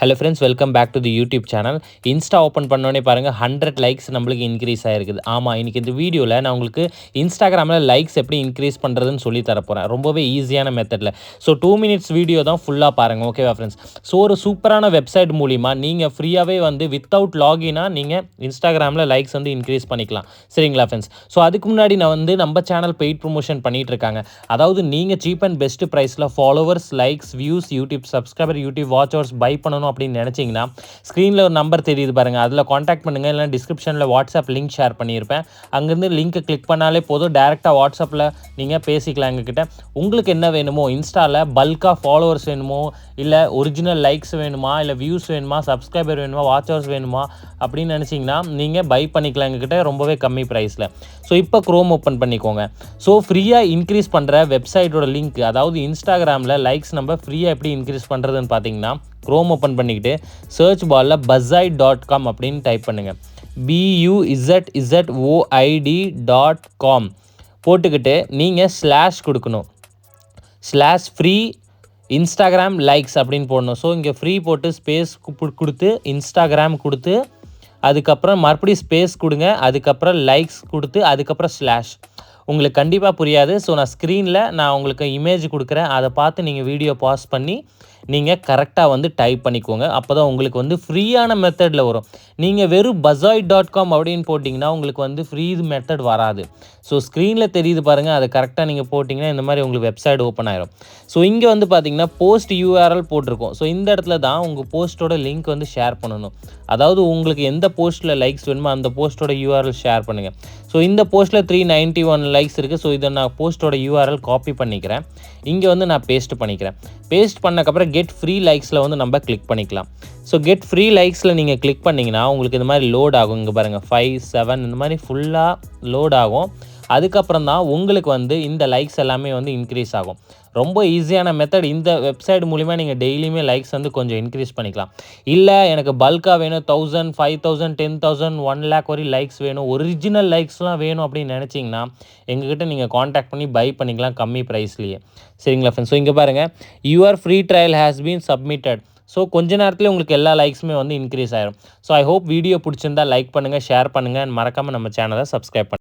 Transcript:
Hello friends, welcome back to the YouTube channel. Insta open பண்ணோடனே பாருங்கள் 100 likes நம்மளுக்கு increase ஆகிருக்குது. ஆமாம், இன்றைக்கி இந்த வீடியோவில் நான் உங்களுக்கு இன்ஸ்டாகிராமில் லைக்ஸ் எப்படி இன்க்ரீஸ் பண்ணுறதுன்னு சொல்லி தரப்போகிறேன். ரொம்பவே ஈஸியான மெத்தடில். ஸோ 2 மினிட்ஸ் வீடியோ தான் ஃபுல்லாக பாருங்கள். ஓகேவா ஃப்ரெண்ட்ஸ்? ஸோ ஒரு சூப்பரான வெப்சைட் மூலிமா நீங்கள் ஃப்ரீயாகவே வந்து வித்தவுட் லாகினாக நீங்கள் இன்ஸ்டாகிராமில் லைக்ஸ் வந்து இன்க்ரீஸ் பண்ணிக்கலாம். சரிங்களா ஃப்ரெண்ட்ஸ்? ஸோ அதுக்கு முன்னாடி நான் வந்து நம்ம சேனல் பெய்ட் ப்ரொமோஷன் பண்ணிகிட்டு இருக்காங்க. அதாவது நீங்கள் சீப் அண்ட் பெஸ்ட் ப்ரைஸில் followers, likes, views, YouTube subscriber, YouTube watch hours buy பண்ணணும் அப்படின்னு நினச்சிங்கன்னா ஸ்க்ரீனில் ஒரு நம்பர் தெரியுது பாருங்கள், அதில் காண்டாக்ட் பண்ணுங்கள். இல்லைனா டிஸ்கிரிப்ஷனில் வாட்ஸ்அப் லிங்க் ஷேர் பண்ணியிருப்பேன். அங்கேருந்து லிங்க்கை கிளிக் பண்ணாலே போதும், டேரெக்டாக வாட்ஸ்அப்பில் நீங்கள் பேசிக்கலாம் எங்ககிட்ட. உங்களுக்கு என்ன வேணுமோ, இன்ஸ்டாவில் பல்காக ஃபாலோவர்ஸ் வேணுமோ, இல்லை ஒரிஜினல் லைக்ஸ் வேணுமா, இல்லை வியூஸ் வேணுமா, சப்ஸ்கிரைபர் வேணுமா, வாட்ச் ஹவர்ஸ் வேணுமா அப்படின்னு நினச்சிங்கன்னா நீங்கள் பை பண்ணிக்கலாம் எங்ககிட்ட ரொம்பவே கம்மி ப்ரைஸில். ஸோ இப்போ க்ரோம் ஓப்பன் பண்ணிக்கோங்க. ஸோ ஃப்ரீயாக இன்க்ரீஸ் பண்ணுற வெப்சைட்டோட லிங்க், அதாவது இன்ஸ்டாகிராமில் லைக்ஸ் நம்ம ஃப்ரீயாக எப்படி இன்க்ரீஸ் பண்ணுறதுன்னு பார்த்தீங்கன்னா, க்ரோம் ஓப்பன் பண்ணிக்கிட்டு சர்ச் பாரில் buzzite.com அப்படின்னு டைப் பண்ணுங்கள். buzzite.com போட்டுக்கிட்டு நீங்கள் ஸ்லாஷ் கொடுக்கணும். ஸ்லாஷ் ஃப்ரீ இன்ஸ்டாகிராம் லைக்ஸ் அப்படின்னு போடணும். ஸோ இங்கே ஃப்ரீ போட்டு ஸ்பேஸ் கொடுத்து இன்ஸ்டாகிராம் கொடுத்து அதுக்கப்புறம் மறுபடியும் ஸ்பேஸ் கொடுங்க. அதுக்கப்புறம் லைக்ஸ் கொடுத்து அதுக்கப்புறம் ஸ்லாஷ். உங்களுக்கு கண்டிப்பாக புரியாது. ஸோ நான் ஸ்க்ரீனில் உங்களுக்கு இமேஜ் கொடுக்குறேன். அதை பார்த்து நீங்கள் வீடியோ பாஸ் பண்ணி நீங்கள் கரெக்டாக வந்து டைப் பண்ணிக்கோங்க. அப்போ தான் உங்களுக்கு வந்து ஃப்ரீயான மெத்தடில் வரும். நீங்கள் வெறும் buzzite.com அப்படின்னு போட்டிங்கன்னா உங்களுக்கு வந்து ஃப்ரீ மெத்தட் வராது. ஸோ ஸ்க்ரீனில் தெரியுது பாருங்கள், அதை கரெக்டாக நீங்கள் போட்டிங்கன்னா இந்த மாதிரி உங்களுக்கு வெப்சைட் ஓப்பன் ஆயிரும். ஸோ இங்கே வந்து பார்த்தீங்கன்னா போஸ்ட் யூஆர்எல் போட்டிருக்கோம். ஸோ இந்த இடத்துல தான் உங்கள் போஸ்ட்டோட லிங்க் வந்து ஷேர் பண்ணணும். அதாவது உங்களுக்கு எந்த போஸ்ட்டில் லைக்ஸ் வேணுமோ அந்த போஸ்ட்டோட யூஆர்எல் ஷேர் பண்ணுங்கள். ஸோ இந்த போஸ்ட்டில் 391 லைக்ஸ் இருக்குது. ஸோ இதை நான் போஸ்ட்டோட யூஆர்எல் காப்பி பண்ணிக்கிறேன். இங்கே வந்து நான் பேஸ்ட் பண்ணிக்கிறேன். பேஸ்ட் பண்ணக்கப்புறம் கெட் ஃப்ரீ லைக்ஸில் வந்து நம்ம கிளிக் பண்ணிக்கலாம். ஸோ கெட் ஃப்ரீ லைக்ஸில் நீங்கள் கிளிக் பண்ணிங்கன்னா உங்களுக்கு இந்த மாதிரி லோட் ஆகும். இங்கே பாருங்கள் 5, 7 இந்த மாதிரி ஃபுல்லாக லோட் ஆகும். அதுக்கப்புறம் தான் உங்களுக்கு வந்து இந்த லைக்ஸ் எல்லாமே வந்து இன்க்ரீஸ் ஆகும். ரொம்ப ஈஸியான மெத்தட். இந்த வெப்சைட் மூலிமா நீங்கள் டெய்லியுமே லைக்ஸ் வந்து கொஞ்சம் இன்க்ரீஸ் பண்ணிக்கலாம். இல்லை எனக்கு பல்காக வேணும், 1000, 5000, 10,000, 1 lakh வரை லைக்ஸ் வேணும், ஒரிஜினல் லைக்ஸ்லாம் வேணும் அப்படின்னு நினச்சிங்கன்னா எங்ககிட்ட நீங்கள் காண்டாக்ட் பண்ணி பை பண்ணிக்கலாம் கம்மி ப்ரைஸ்லேயே. சரிங்களா ஃப்ரெண்ட்ஸ்? ஸோ இங்கே பாருங்கள், your free trial has been submitted. So கொஞ்ச நேரத்தில் உங்களுக்கு எல்லா லைக்ஸுமே வந்து இன்க்ரீஸ் ஆயிரும். ஸோ ஐ ஹோப் வீடியோ பிடிச்சிருந்தா லைக் பண்ணுங்கள், ஷேர் பண்ணுங்கள், மறக்காமல் நம்ம சேனலை சப்ஸ்கிரைப் பண்ணுங்கள்.